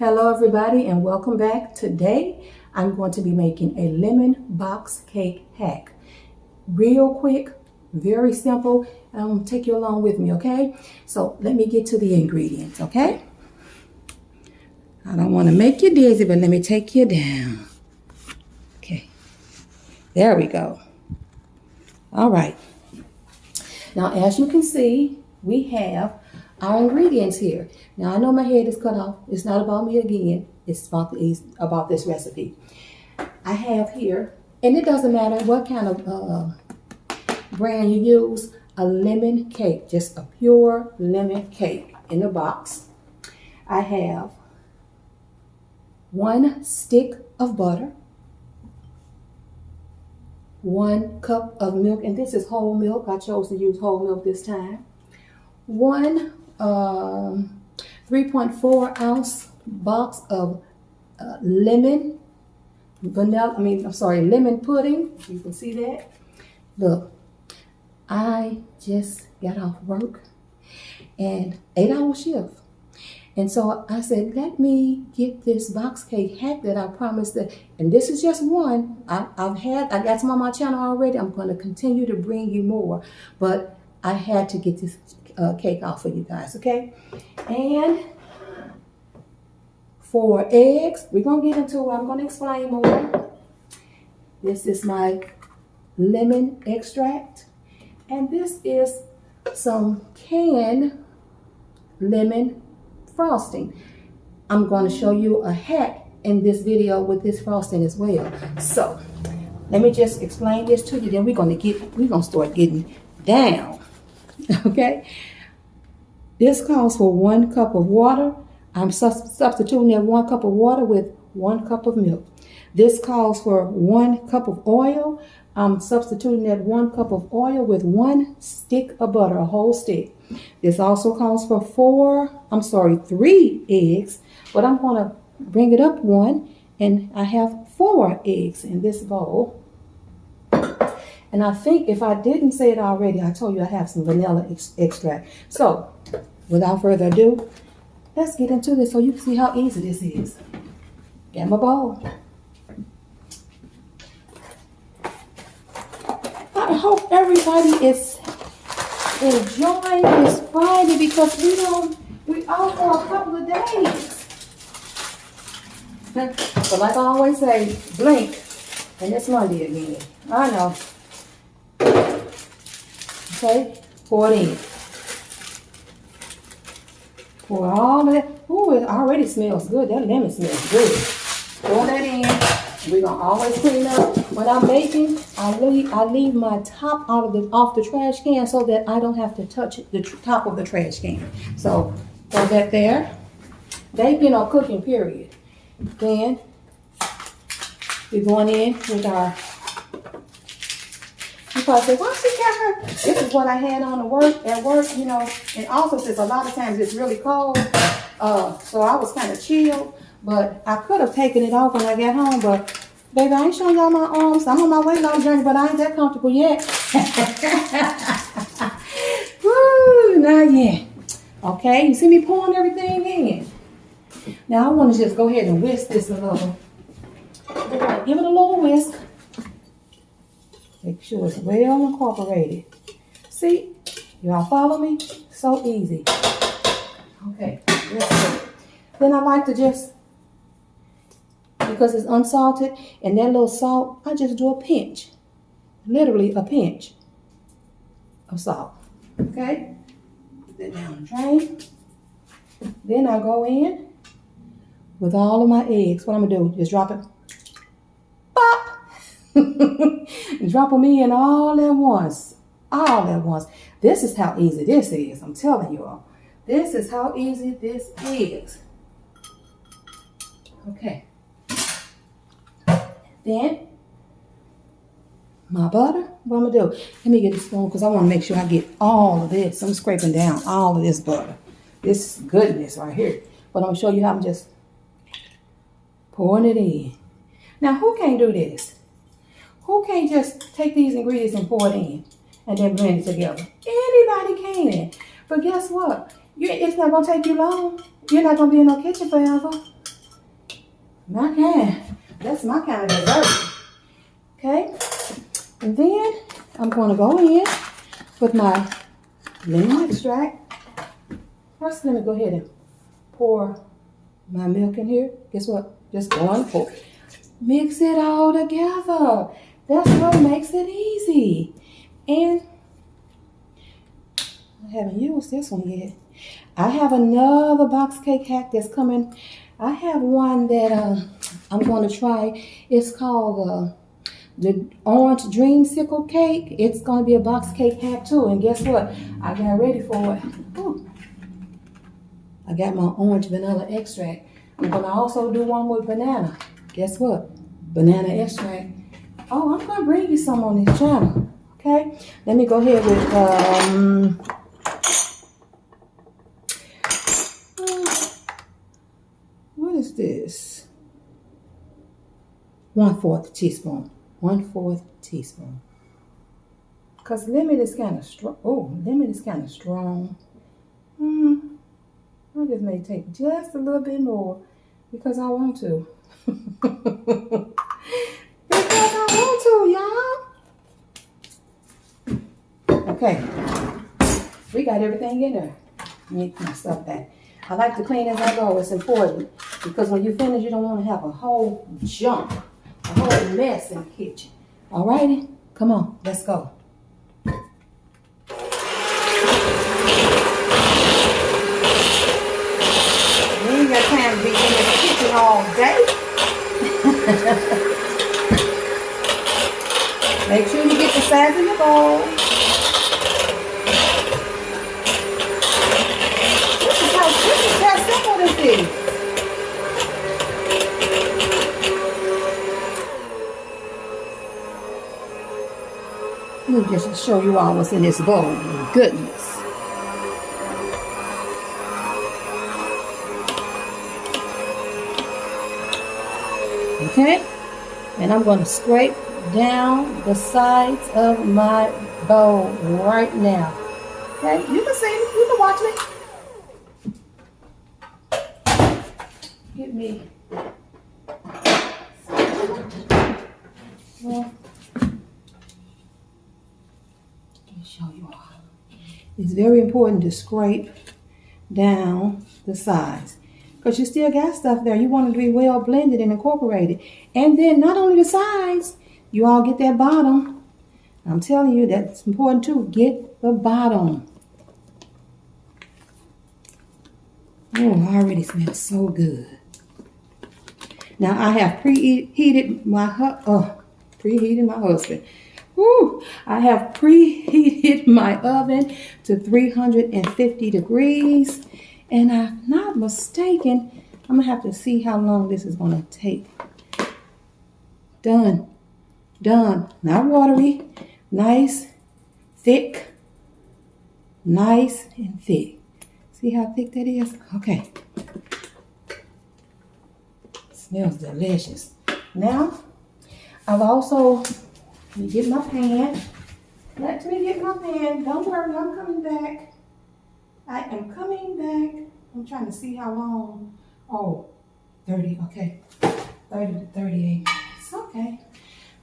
Hello everybody and welcome back. Today I'm going to be making a lemon box cake hack. Real quick, very simple. I'm going to take you along with me, okay? So let me get to the ingredients, okay? I don't want to make you dizzy, but let me take you down. Okay, there we go. All right. Now as you can see, we have our ingredients here. Now I know my head is cut off. It's not about me again. It's about this recipe. I have here, and it doesn't matter what kind of brand you use, a lemon cake, just a pure lemon cake in the box. I have 1 stick of butter, 1 cup of milk, and this is whole milk. I chose to use whole milk this time. 1 3.4 ounce box of lemon pudding. You can see that. Look, I just got off work and 8-hour shift. And so I said, let me get this box cake hack that I promised that, and this is just one. I got some on my channel already. I'm going to continue to bring you more, but I had to get this cake off for you guys, okay? And 4 eggs. We're going to get into it. I'm going to explain more. This is my lemon extract. And this is some canned lemon frosting. I'm going to show you a hack in this video with this frosting as well. So let me just explain this to you. Then we're going to start getting down. Okay, this calls for 1 cup of water. I'm substituting that 1 cup of water with 1 cup of milk. This calls for 1 cup of oil. I'm substituting that 1 cup of oil with 1 stick of butter, a whole stick. This also calls for 3 eggs, but I'm going to bring it up 1, and I have 4 eggs in this bowl. And I think if I didn't say it already, I told you I have some vanilla extract. So without further ado, let's get into this so you can see how easy this is. Get my bowl. I hope everybody is enjoying this Friday because we off for a couple of days. But like I always say, blink and it's Monday again. I know. Okay, pour it in. Pour all that. Ooh, it already smells good. That lemon smells good. Pour that in. We're gonna always clean up. When I'm baking, I leave my top off the trash can so that I don't have to touch the top of the trash can. So throw that there. Baking or cooking, period. Then we're going in with our. You probably say, why she got her? This is what I had on at work, and also since a lot of times it's really cold, so I was kind of chilled, but I could have taken it off when I got home, but baby, I ain't showing y'all my arms. I'm on my weight loss journey, but I ain't that comfortable yet. Woo, not yet. Okay, you see me pouring everything in. Now I want to just go ahead and whisk this a little. Give it a little whisk. Make sure it's well incorporated. See? Y'all follow me? So easy. Okay, then I like to just, because it's unsalted, and that little salt, I just do a pinch. Literally a pinch of salt. Okay? Put that down the drain. Then I go in with all of my eggs. What I'm going to do, just drop it. Pop! Drop them in all at once. All at once. This is how easy this is. I'm telling you all. This is how easy this is. Okay. Then, my butter. What I'm going to do? Let me get a spoon because I want to make sure I get all of this. I'm scraping down all of this butter. This goodness right here. But I'm going to show you how I'm just pouring it in. Now, who can't do this? Who can't just take these ingredients and pour it in and then blend it together? Anybody can. But guess what? It's not going to take you long. You're not going to be in no kitchen forever. My kind. That's my kind of dessert. Okay? And then I'm going to go in with my lemon extract. First, let me go ahead and pour my milk in here. Guess what? Just go and pour. Mix it all together. That's what makes it easy. And I haven't used this one yet. I have another box cake hack that's coming. I have one that I'm going to try. It's called the orange dreamsicle cake. It's going to be a box cake hack too. And guess what? I got ready for it. Ooh. I got my orange vanilla extract. I'm going to also do one with banana. Guess what? Banana extract. Oh, I'm going to bring you some on this channel. Okay? Let me go ahead with what is this? 1/4 teaspoon. 1/4 teaspoon. Because lemon is kind of strong. Oh, lemon is kind of strong. I just may take just a little bit more because I want to. Because I want to, y'all. Okay. We got everything in there. Let me get my stuff back. I like to clean as I go. It's important because when you finish, you don't want to have a whole jump, a whole mess in the kitchen. All righty? Come on, let's go. You ain't got time to be in the kitchen all day. Make sure you get the size of your bowl. This is how simple this is. Let me just show you all what's in this bowl. Goodness. Okay? And I'm going to scrape down the sides of my bowl right now. Okay? You can see me. You can watch me. Get me. Well, let me show you all. It's very important to scrape down the sides because you still got stuff there. You want it to be well blended and incorporated. And then not only the sides, you all get that bottom. I'm telling you that's important too. Get the bottom. Oh, I already smells so good. Now I have preheated my husband. Woo! I have preheated my oven to 350 degrees. And I'm not mistaken, I'm going to have to see how long this is going to take. Done. Done. Not watery. Nice, thick. Nice and thick. See how thick that is? Okay. Smells delicious. Now, I've also, let me get my pan. Let me get my pan. Don't worry, I'm coming back. I am coming back. I'm trying to see how long. Oh, 30, okay. 30 to 38. It's okay.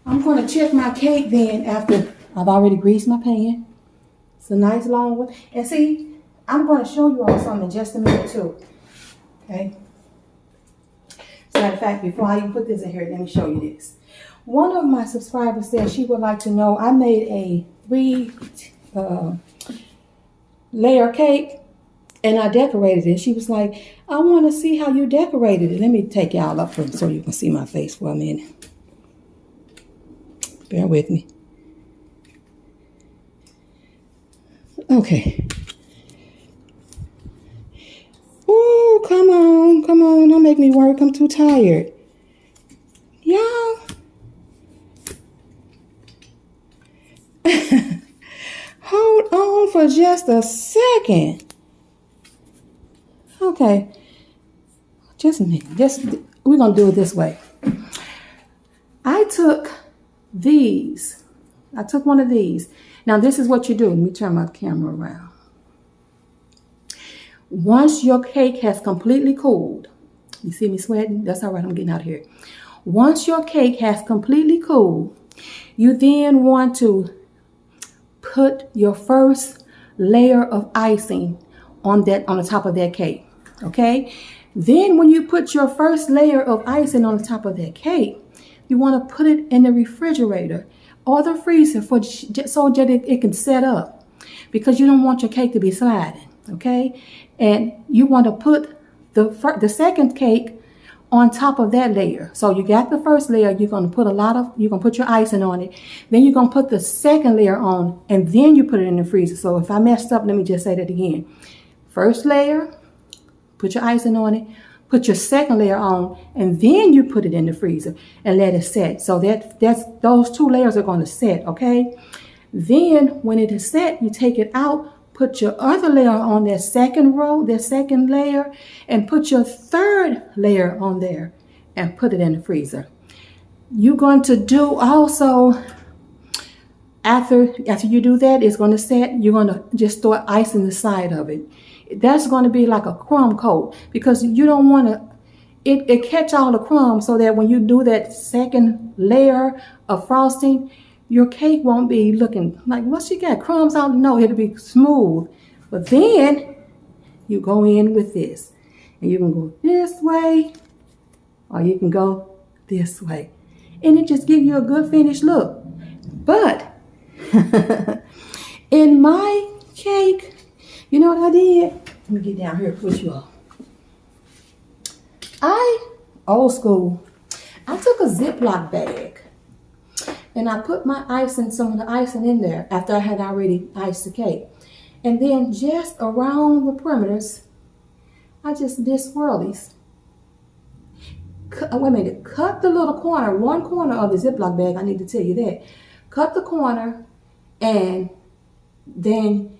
I'm going to check my cake then after I've already greased my pan. It's a nice long one. And see, I'm going to show you all something in just a minute too. Okay. As a matter of fact, before I even put this in here, let me show you this. One of my subscribers said she would like to know, I made a 3 layer cake and I decorated it. She was like, I want to see how you decorated it. Let me take y'all up so you can see my face for a minute. Bear with me. Okay. Oh, come on. Come on. Don't make me work. I'm too tired. Y'all. Hold on for just a second. Okay. Just a minute. We're going to do it this way. I took these. I took one of these. Now, this is what you do. Let me turn my camera around. Once your cake has completely cooled, You see me sweating? That's all right. I'm getting out of here. Once your cake has completely cooled, you then want to put your first layer of icing on the top of that cake. Okay? Then when you put your first layer of icing on the top of that cake, you want to put it in the refrigerator or the freezer so that it can set up, because you don't want your cake to be sliding. Okay? And you want to put the second cake on top of that layer. So you got the first layer, you're going to put your icing on it. Then you're going to put the second layer on, and then you put it in the freezer. So if I messed up, let me just say that again. First layer, put your icing on it, put your second layer on, and then you put it in the freezer and let it set. So that's those two layers are going to set, okay? Then when it is set, you take it out, put your other layer on that second row, that second layer, and put your third layer on there and put it in the freezer. You're going to do also, after you do that, it's going to set, you're going to just throw ice in the side of it. That's going to be like a crumb coat, because you don't want to, it catch all the crumbs, so that when you do that second layer of frosting, your cake won't be looking like, what she got, crumbs out? No, it'll be smooth. But then you go in with this, and you can go this way, or you can go this way, and it just gives you a good finished look. But in my cake, you know what I did? Let me get down here and put you all. Old school, I took a Ziploc bag and I put some of the icing in there after I had already iced the cake. And then just around the perimeters, I just did swirlies. Cut the little corner, one corner of the Ziploc bag, I need to tell you that. Cut the corner, and then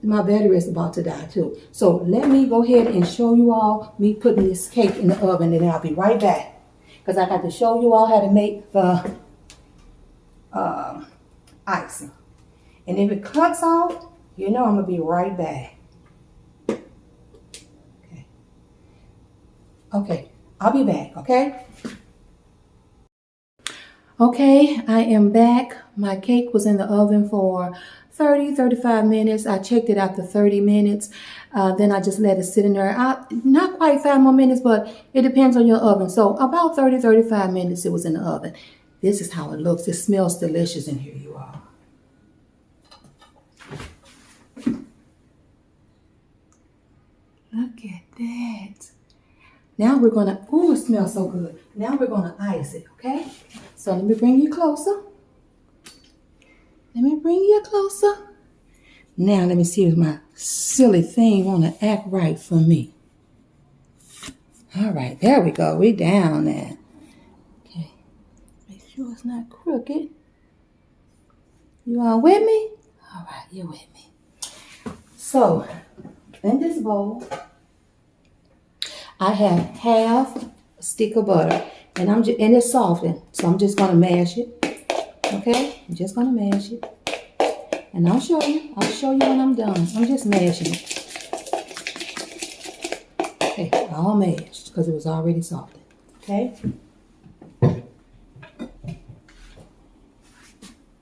my battery is about to die too. So let me go ahead and show you all me putting this cake in the oven, and then I'll be right back, because I got to show you all how to make the icing. And if it cuts off, you know I'm gonna be right back. Okay, I'll be back, okay? Okay, I am back. My cake was in the oven for 35 minutes. I checked it after 30 minutes. Then I just let it sit in there. Not quite 5 more minutes, but it depends on your oven. So about 35 minutes it was in the oven. This is how it looks. It smells delicious in here, you all. Look at that. Now we're going to, ooh, it smells so good. Now we're going to ice it, okay? So let me bring you closer. Let me bring you closer. Now let me see if my silly thing want to act right for me. All right, there we go. We down there. Okay, make sure it's not crooked. You all with me? All right, you're with me. So in this bowl, I have half a stick of butter, and and it's softened, so I'm just gonna mash it. Okay, I'm just gonna mash it, and I'll show you when I'm done. I'm just mashing it. Okay, all mashed because it was already softened. Okay.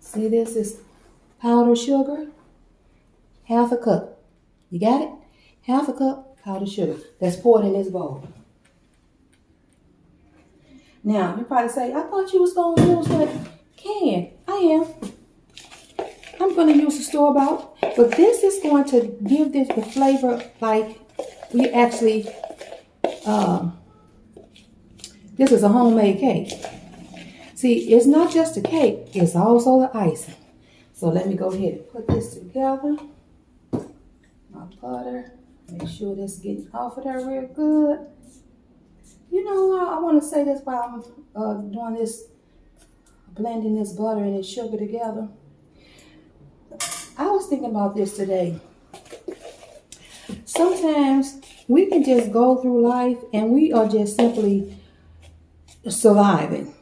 See, this is powdered sugar, half a cup. You got it? Half a cup powdered sugar that's poured in this bowl. Now, you probably say, I thought you was going to use that can. I am. I'm going to use the store-bought, but this is going to give this the flavor like we actually, this is a homemade cake. See, it's not just a cake, it's also the icing. So let me go ahead and put this together. My butter. Make sure this getting off of there real good. You know, I want to say this while I'm doing this, blending this butter and this sugar together. I was thinking about this today. Sometimes we can just go through life and we are just simply surviving.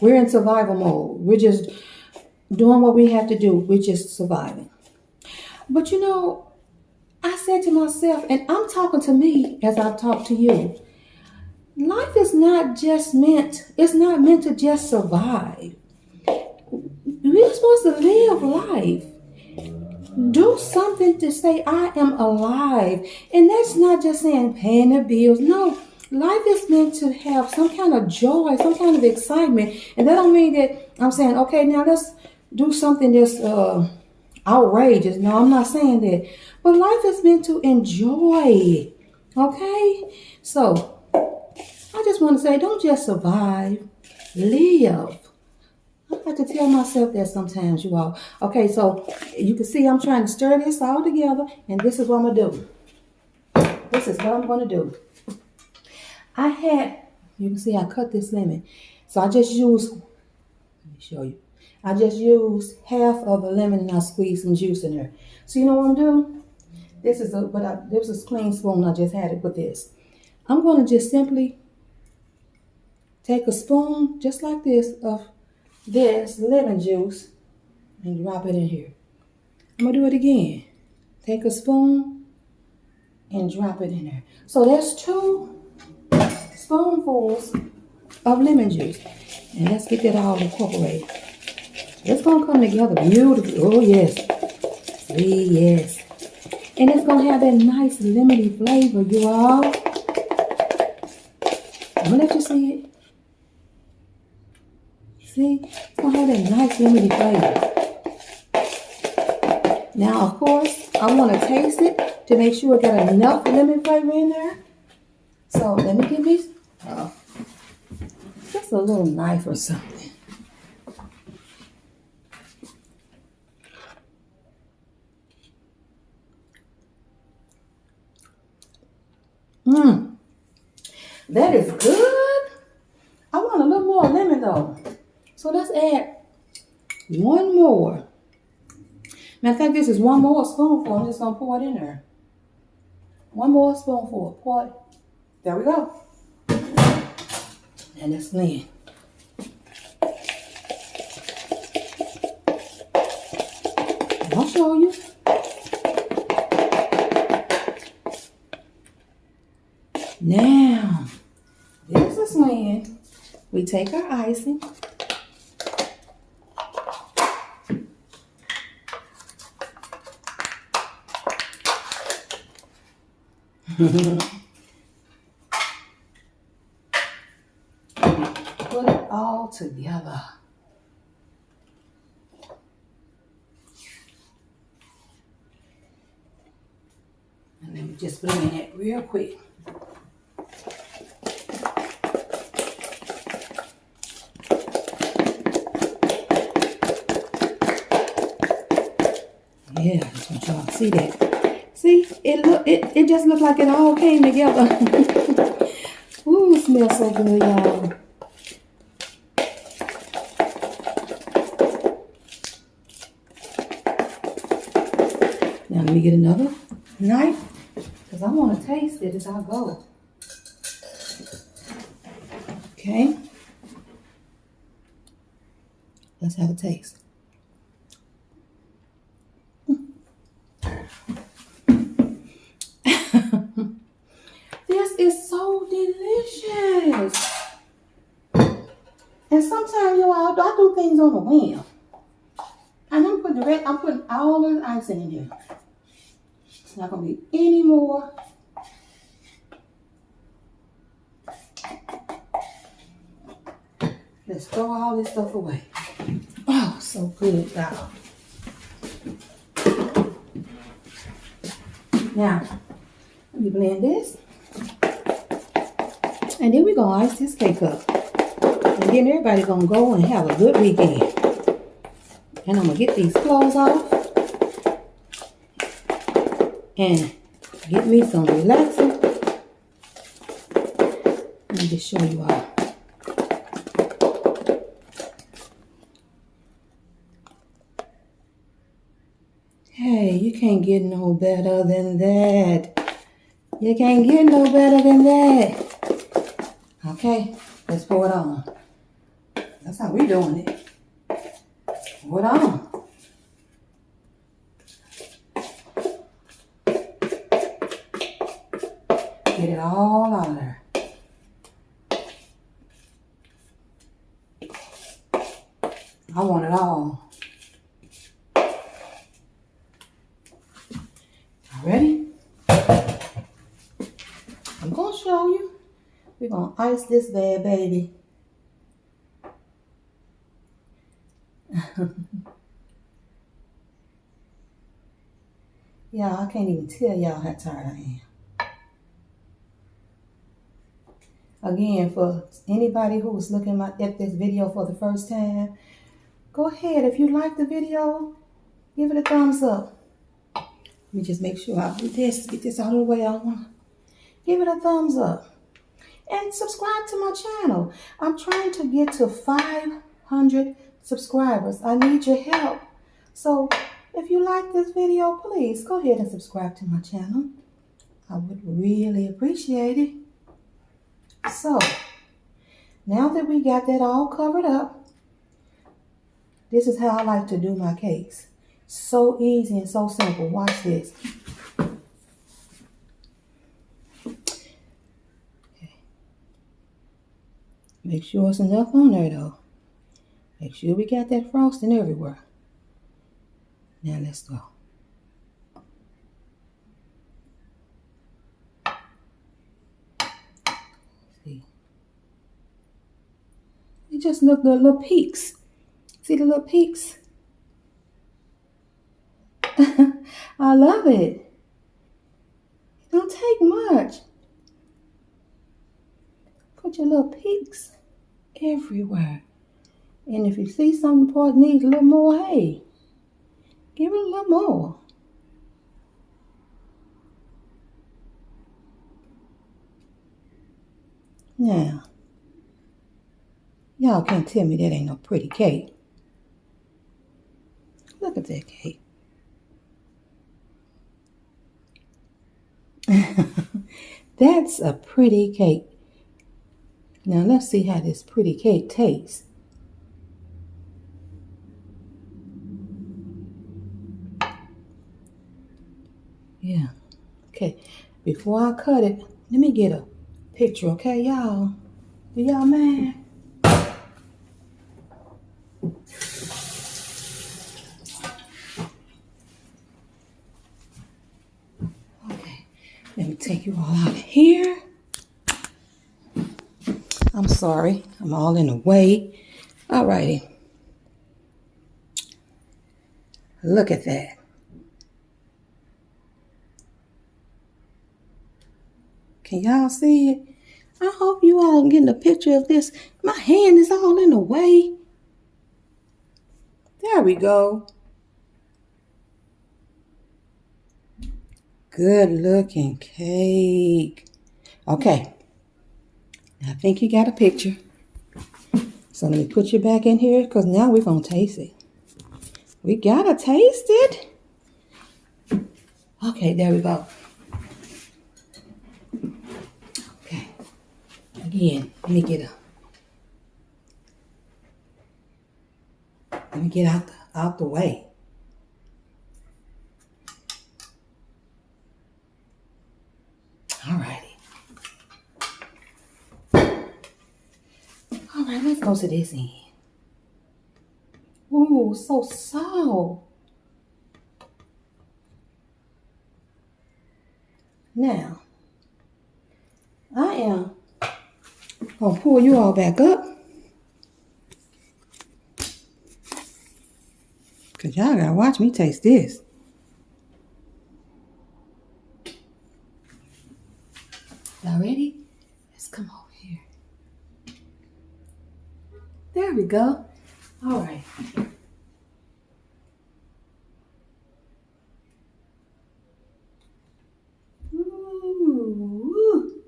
We're in survival mode. We're just doing what we have to do. We're just surviving. But you know, I said to myself, and I'm talking to me as I talk to you, life is not just meant, it's not meant to just survive. We're supposed to live life. Do something to say, I am alive. And that's not just saying paying the bills. No, life is meant to have some kind of joy, some kind of excitement. And that don't mean that I'm saying, okay, now let's do something that's outrageous. No, I'm not saying that. But life is meant to enjoy. Okay? So I just want to say, don't just survive, live. I have to tell myself that sometimes, you all. Okay, so you can see I'm trying to stir this all together, and this is what I'm going to do. This is what I'm going to do. You can see I cut this lemon. So I just used, let me show you. I just used half of a lemon and I squeezed some juice in there. So you know what I'm doing? This is a clean spoon. I just had it with this. I'm going to just simply take a spoon just like this of this lemon juice and drop it in here. I'm going to do it again. Take a spoon and drop it in there. So that's 2 spoonfuls of lemon juice. And let's get that all incorporated. It's going to come together beautifully. Oh, yes. See, yes. And it's going to have that nice lemony flavor, you all. I'm going to let you see it. See? It's going to have that nice lemony flavor. Now, of course, I want to taste it to make sure it got enough lemon flavor in there. So, let me get me just a little knife or something. That is good. I want a little more lemon though. So let's add 1 more. Matter of fact, this is 1 more spoonful. I'm just going to pour it in there. 1 more spoonful. Pour it. There we go. And let's blend. I'll show you. Now, this is when we take our icing. Put it all together. And then we just blend it real quick. Yeah, I just want y'all to see that. See, it just looked like it all came together. Ooh, it smells so good, y'all. Now let me get another knife because I want to taste it as I go. Okay. Let's have a taste. This is so delicious. And sometimes, I do things on a whim. And I'm putting all the icing in here. It's not gonna be any more. Let's throw all this stuff away. Oh, so good, y'all. Now, let me blend this. And then we're gonna ice this cake up. And then everybody's gonna go and have a good weekend. And I'm gonna get these clothes off. And get me some relaxing. Let me just show you all. Hey, you can't get no better than that. You can't get no better than that. Okay, let's pour it on. That's how we doing it. Pour it on. Get it all out of there. I want it all. Ready? I'm gonna show you. We're gonna ice this bad baby. Yeah, I can't even tell y'all how tired I am. Again, for anybody who was looking at this video for the first time, go ahead. If you like the video, give it a thumbs up. Let me just make sure I do this, get this out of the way. I want to give it a thumbs up. And subscribe to my channel. I'm trying to get to 500 subscribers. I need your help. So if you like this video, please go ahead and subscribe to my channel. I would really appreciate it. So now that we got that all covered up, this is how I like to do my cakes. So easy and so simple. Watch this. Make sure it's enough on there though. Make sure we got that frosting everywhere. Now let's go. See. It just look the little peaks. See the little peaks? I love it. It don't take much. Put your little peaks everywhere. And if you see some part needs a little more, hey, give it a little more. Now, y'all can't tell me that ain't no pretty cake. Look at that cake. That's a pretty cake. Now let's see how this pretty cake tastes. Yeah. Okay. Before I cut it, let me get a picture, okay, y'all? Do y'all mind? Okay. Let me take you all out of here. I'm sorry. I'm all in the way. All righty. Look at that. Can y'all see it? I hope you all getting a picture of this. My hand is all in the way. There we go. Good looking cake. Okay. I think you got a picture. So let me put you back in here because now we're going to taste it. We got to taste it. Okay, there we go. Okay. Again, let me get out the way. All righty. All right, let's go to this end. Ooh, so soft. Now, I am going to pull you all back up. Because y'all got to watch me taste this. Y'all ready? Let's come over here. There we go. All right. Ooh.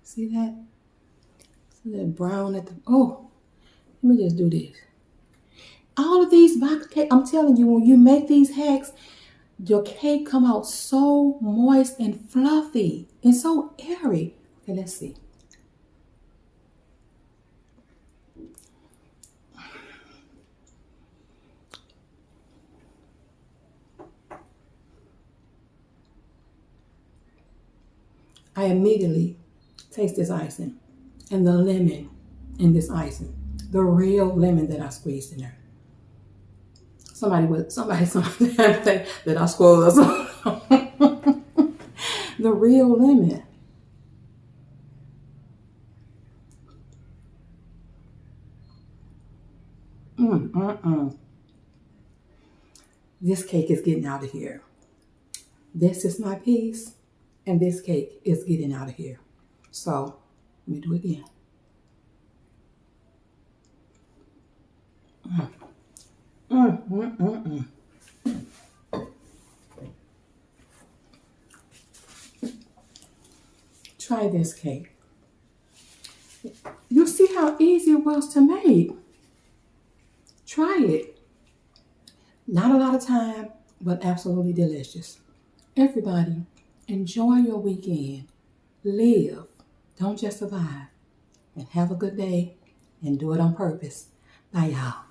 See that? See that brown at the... Oh, let me just do this. All of these box cakes, I'm telling you, when you make these hacks, your cake come out so moist and fluffy and so airy. Okay, let's see. I immediately taste this icing and the lemon in this icing. The real lemon that I squeezed in there. Somebody think that I squeezed the real lemon. This cake is getting out of here. This is my piece, and this cake is getting out of here. So, let me do it again. Try this cake. You see how easy it was to make. Try it. Not a lot of time, but absolutely delicious. Everybody, enjoy your weekend. Live. Don't just survive. And have a good day. And do it on purpose. Bye, y'all.